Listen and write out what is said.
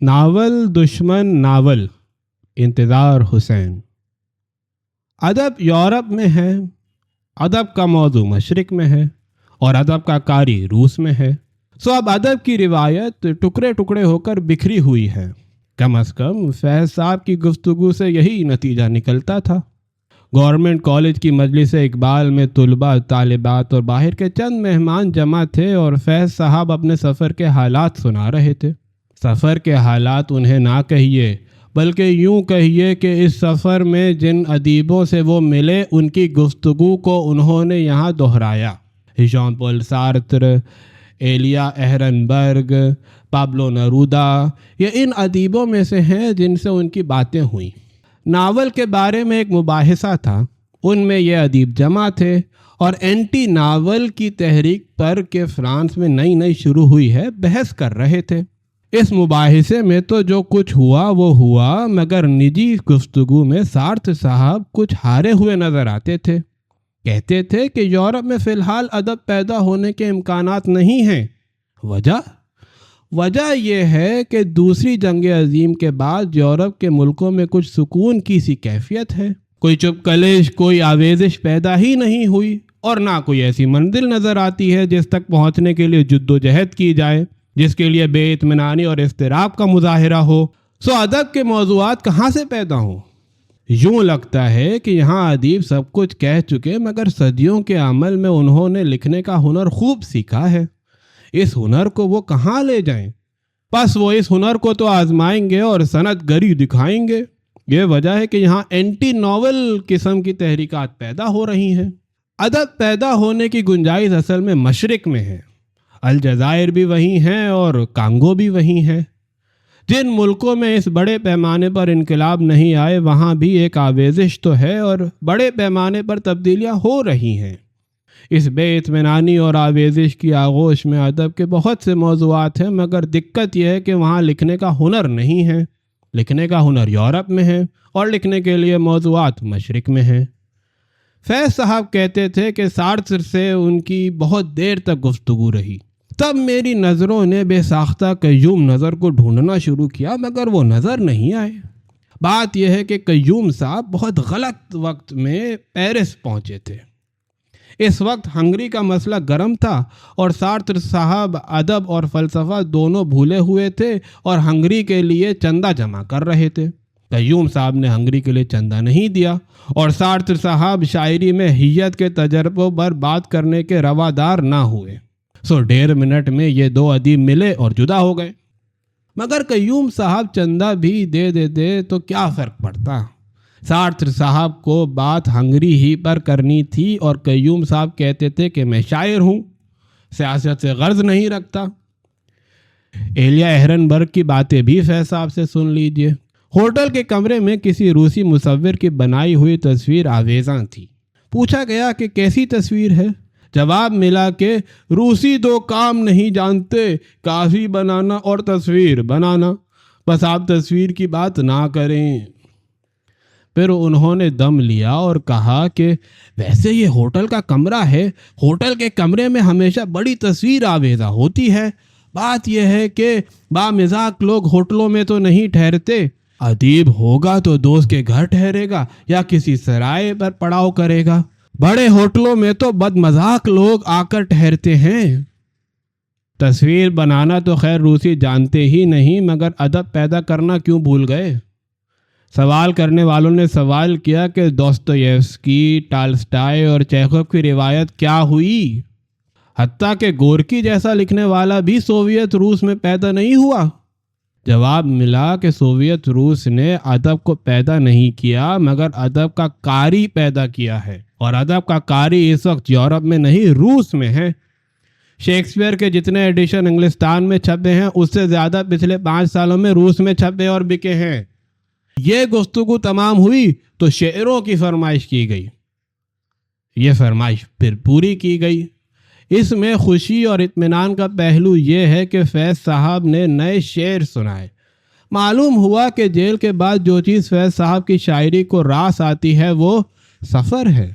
Novel دشمن novel انتظار حسین۔ ادب یورپ میں ہے، ادب کا موضوع مشرق میں ہے اور ادب کا قاری روس میں ہے۔ سو اب ادب کی روایت ٹکڑے ٹکڑے ہو کر بکھری ہوئی ہے۔ کم از کم فیض صاحب کی گفتگو سے یہی نتیجہ نکلتا تھا۔ گورنمنٹ کالج کی مجلس اقبال میں طلباء، طالبات اور باہر کے چند مہمان جمع تھے اور فیض صاحب اپنے سفر کے حالات سنا رہے تھے۔ سفر کے حالات انہیں نہ کہیے بلکہ یوں کہیے کہ اس سفر میں جن ادیبوں سے وہ ملے ان کی گفتگو کو انہوں نے یہاں دہرایا۔ ژان پول سارتر، ایلیا اہرنبرگ، پابلو نرودا، یہ ان ادیبوں میں سے ہیں جن سے ان کی باتیں ہوئیں۔ ناول کے بارے میں ایک مباحثہ تھا، ان میں یہ ادیب جمع تھے اور اینٹی ناول کی تحریک پر کہ فرانس میں نئی شروع ہوئی ہے بحث کر رہے تھے۔ اس مباحثے میں تو جو کچھ ہوا وہ ہوا، مگر نجی گفتگو میں سارتر صاحب کچھ ہارے ہوئے نظر آتے تھے۔ کہتے تھے کہ یورپ میں فی الحال ادب پیدا ہونے کے امکانات نہیں ہیں۔ وجہ یہ ہے کہ دوسری جنگ عظیم کے بعد یورپ کے ملکوں میں کچھ سکون کی سی کیفیت ہے، کوئی چپ کلش، کوئی آویزش پیدا ہی نہیں ہوئی اور نہ کوئی ایسی منزل نظر آتی ہے جس تک پہنچنے کے لیے جد و جہد کی جائے، جس کے لیے بے اطمینانی اور اضطراب کا مظاہرہ ہو۔ سو ادب کے موضوعات کہاں سے پیدا ہوں؟ یوں لگتا ہے کہ یہاں ادیب سب کچھ کہہ چکے، مگر صدیوں کے عمل میں انہوں نے لکھنے کا ہنر خوب سیکھا ہے۔ اس ہنر کو وہ کہاں لے جائیں؟ بس وہ اس ہنر کو تو آزمائیں گے اور صنعت گری دکھائیں گے۔ یہ وجہ ہے کہ یہاں اینٹی ناول قسم کی تحریکات پیدا ہو رہی ہیں۔ ادب پیدا ہونے کی گنجائش اصل میں مشرق میں ہے۔ الجزائر بھی وہی ہیں اور کانگو بھی وہی ہیں۔ جن ملکوں میں اس بڑے پیمانے پر انقلاب نہیں آئے وہاں بھی ایک آویزش تو ہے اور بڑے پیمانے پر تبدیلیاں ہو رہی ہیں۔ اس بے اطمینانی اور آویزش کی آغوش میں ادب کے بہت سے موضوعات ہیں، مگر دقت یہ ہے کہ وہاں لکھنے کا ہنر نہیں ہے۔ لکھنے کا ہنر یورپ میں ہے اور لکھنے کے لیے موضوعات مشرق میں ہیں۔ فیض صاحب کہتے تھے کہ سارتر سے ان کی بہت دیر تک گفتگو رہی۔ تب میری نظروں نے بے ساختہ قیوم نظر کو ڈھونڈنا شروع کیا، مگر وہ نظر نہیں آئے۔ بات یہ ہے کہ قیوم صاحب بہت غلط وقت میں پیرس پہنچے تھے۔ اس وقت ہنگری کا مسئلہ گرم تھا اور سارتر صاحب ادب اور فلسفہ دونوں بھولے ہوئے تھے اور ہنگری کے لیے چندہ جمع کر رہے تھے۔ قیوم صاحب نے ہنگری کے لیے چندہ نہیں دیا اور سارتر صاحب شاعری میں حیت کے تجربوں پر بات کرنے کے روادار نہ ہوئے۔ سو 1.5 منٹ میں یہ دو ادیب ملے اور جدا ہو گئے۔ مگر قیوم صاحب چندہ بھی دے دیتے تو کیا فرق پڑتا؟ سارتر صاحب کو بات ہنگری ہی پر کرنی تھی اور قیوم صاحب کہتے تھے کہ میں شاعر ہوں، سیاست سے غرض نہیں رکھتا۔ ایلیا اہرنبرگ کی باتیں بھی فیض صاحب سے سن لیجئے۔ ہوٹل کے کمرے میں کسی روسی مصور کی بنائی ہوئی تصویر آویزاں تھی۔ پوچھا گیا کہ کیسی تصویر ہے؟ جواب ملا کہ روسی 2 کام نہیں جانتے، کافی بنانا اور تصویر بنانا، بس آپ تصویر کی بات نہ کریں۔ پھر انہوں نے دم لیا اور کہا کہ ویسے یہ ہوٹل کا کمرہ ہے، ہوٹل کے کمرے میں ہمیشہ بڑی تصویر آویزاں ہوتی ہے۔ بات یہ ہے کہ بامزاج لوگ ہوٹلوں میں تو نہیں ٹھہرتے، ادیب ہوگا تو دوست کے گھر ٹھہرے گا یا کسی سرائے پر پڑاؤ کرے گا۔ بڑے ہوٹلوں میں تو بد مذاق لوگ آ کر ٹھہرتے ہیں۔ تصویر بنانا تو خیر روسی جانتے ہی نہیں، مگر ادب پیدا کرنا کیوں بھول گئے؟ سوال کرنے والوں نے سوال کیا کہ دوستویفسکی، ٹالسٹائے اور چیخوف کی روایت کیا ہوئی؟ حتیٰ کہ گورکی جیسا لکھنے والا بھی سوویت روس میں پیدا نہیں ہوا۔ جواب ملا کہ سوویت روس نے ادب کو پیدا نہیں کیا، مگر ادب کا قاری پیدا کیا ہے، اور ادب کا قاری اس وقت یورپ میں نہیں روس میں ہے۔ شیکسپیئر کے جتنے ایڈیشن انگلستان میں چھپے ہیں اس سے زیادہ پچھلے 5 سالوں میں روس میں چھپے اور بکے ہیں۔ یہ گفتگو تمام ہوئی تو شعروں کی فرمائش کی گئی۔ یہ فرمائش پھر پوری کی گئی۔ اس میں خوشی اور اطمینان کا پہلو یہ ہے کہ فیض صاحب نے نئے شعر سنائے۔ معلوم ہوا کہ جیل کے بعد جو چیز فیض صاحب کی شاعری کو راس آتی ہے وہ سفر ہے۔